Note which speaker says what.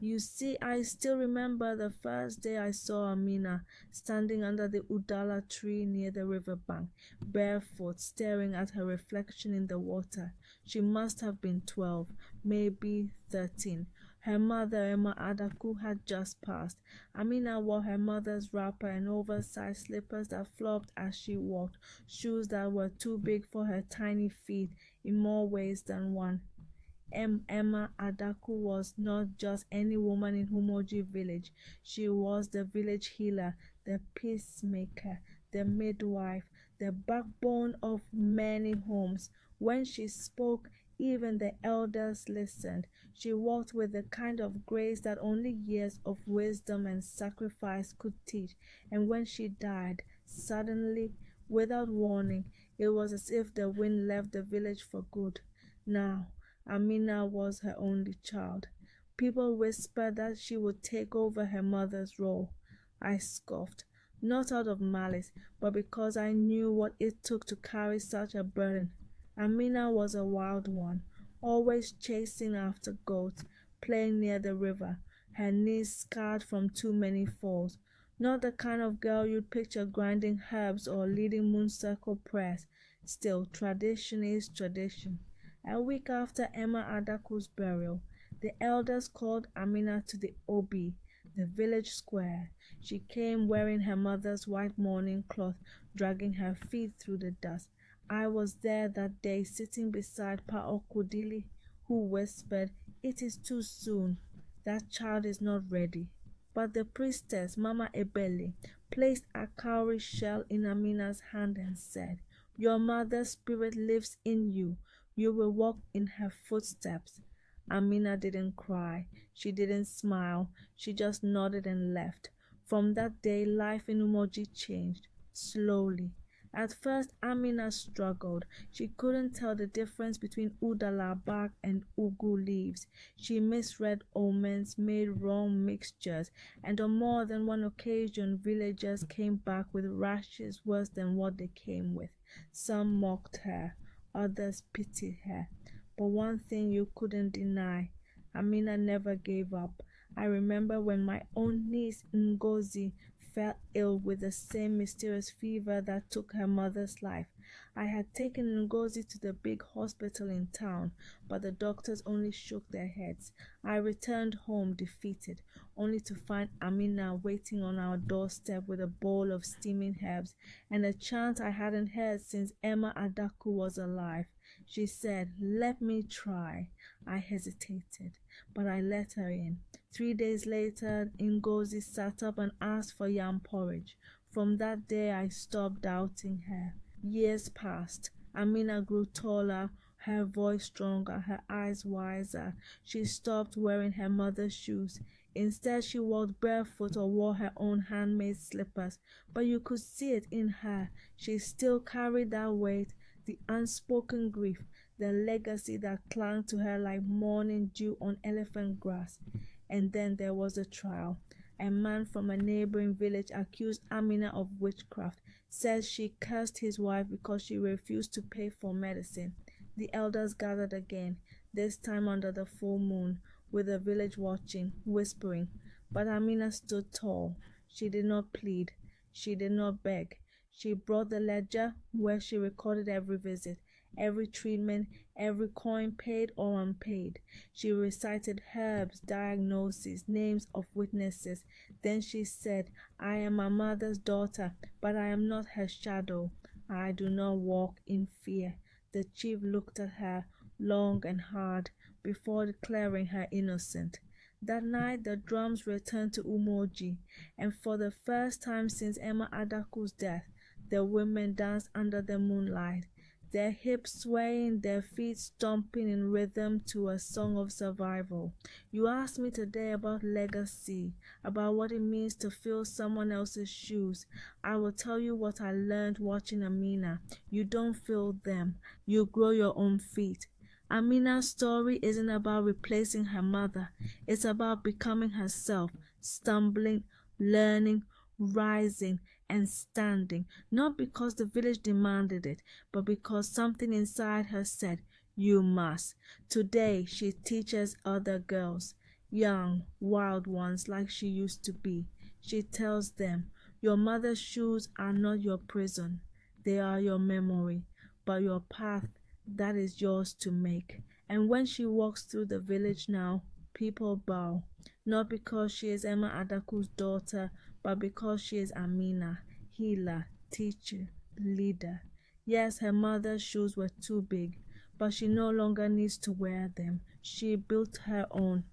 Speaker 1: You see, I still remember the first day I saw Amina standing under the udala tree near the riverbank, barefoot, staring at her reflection in the water. She must have been 12, maybe 13. Her mother, Emma Adaku, had just passed. Amina wore her mother's wrapper and oversized slippers that flopped as she walked, shoes that were too big for her tiny feet in more ways than one. Emma Adaku was not just any woman in Umoji village. She was the village healer, the peacemaker, the midwife, the backbone of many homes. When she spoke, even the elders listened. She walked with the kind of grace that only years of wisdom and sacrifice could teach. And when she died, suddenly, without warning, it was as if the wind left the village for good. Now, Amina was her only child. People whispered that she would take over her mother's role. I scoffed, not out of malice, but because I knew what it took to carry such a burden. Amina was a wild one, always chasing after goats, playing near the river, her knees scarred from too many falls. Not the kind of girl you'd picture grinding herbs or leading moon circle prayers. Still, tradition is tradition. A week after Emma Adaku's burial, the elders called Amina to the Obi, the village square. She came wearing her mother's white mourning cloth, dragging her feet through the dust. I was there that day, sitting beside Pa Okudili, who whispered, "It is too soon. That child is not ready." But the priestess, Mama Ebele, placed a cowrie shell in Amina's hand and said, "Your mother's spirit lives in you. You will walk in her footsteps." Amina didn't cry. She didn't smile. She just nodded and left. From that day, life in Umoji changed, slowly. At first, Amina struggled. She couldn't tell the difference between udala bark and ugu leaves. She misread omens, made wrong mixtures, and on more than one occasion, villagers came back with rashes worse than what they came with. Some mocked her. Others pitied her. But one thing you couldn't deny, Amina never gave up. I remember when my own niece Ngozi fell ill with the same mysterious fever that took her mother's life. I had taken Ngozi to the big hospital in town, but the doctors only shook their heads. I returned home defeated, only to find Amina waiting on our doorstep with a bowl of steaming herbs and a chant I hadn't heard since Emma Adaku was alive. She said, "Let me try." I hesitated, but I let her in. 3 days later, Ngozi sat up and asked for yam porridge. From that day, I stopped doubting her. Years passed. Amina grew taller, her voice stronger, her eyes wiser. She stopped wearing her mother's shoes. Instead, she walked barefoot or wore her own handmade slippers. But you could see it in her. She still carried that weight, the unspoken grief, the legacy that clung to her like morning dew on elephant grass. And then there was a trial. A man from a neighboring village accused Amina of witchcraft, says she cursed his wife because she refused to pay for medicine. The elders gathered again, this time under the full moon, with the village watching, whispering. But Amina stood tall. She did not plead. She did not beg. She brought the ledger where she recorded every visit, every treatment, every coin paid or unpaid. She recited herbs, diagnoses, names of witnesses. Then she said, "I am my mother's daughter, but I am not her shadow. I do not walk in fear." The chief looked at her long and hard before declaring her innocent. That night, the drums returned to Umoji, and for the first time since Emma Adaku's death, the women danced under the moonlight, their hips swaying, their feet stomping in rhythm to a song of survival. You asked me today about legacy, about what it means to fill someone else's shoes. I will tell you what I learned watching Amina. You don't fill them, you grow your own feet. Amina's story isn't about replacing her mother. It's about becoming herself, stumbling, learning, rising, and standing, not because the village demanded it, but because something inside her said, "You must." Today, she teaches other girls. young, wild ones like she used to be. She tells them, "Your mother's shoes are not your prison. They are your memory, but your path, that is yours to make." And when she walks through the village now, people bow, not because she is Emma Adaku's daughter, but because she is Amina, healer, teacher, leader. Yes, her mother's shoes were too big, but she no longer needs to wear them. She built her own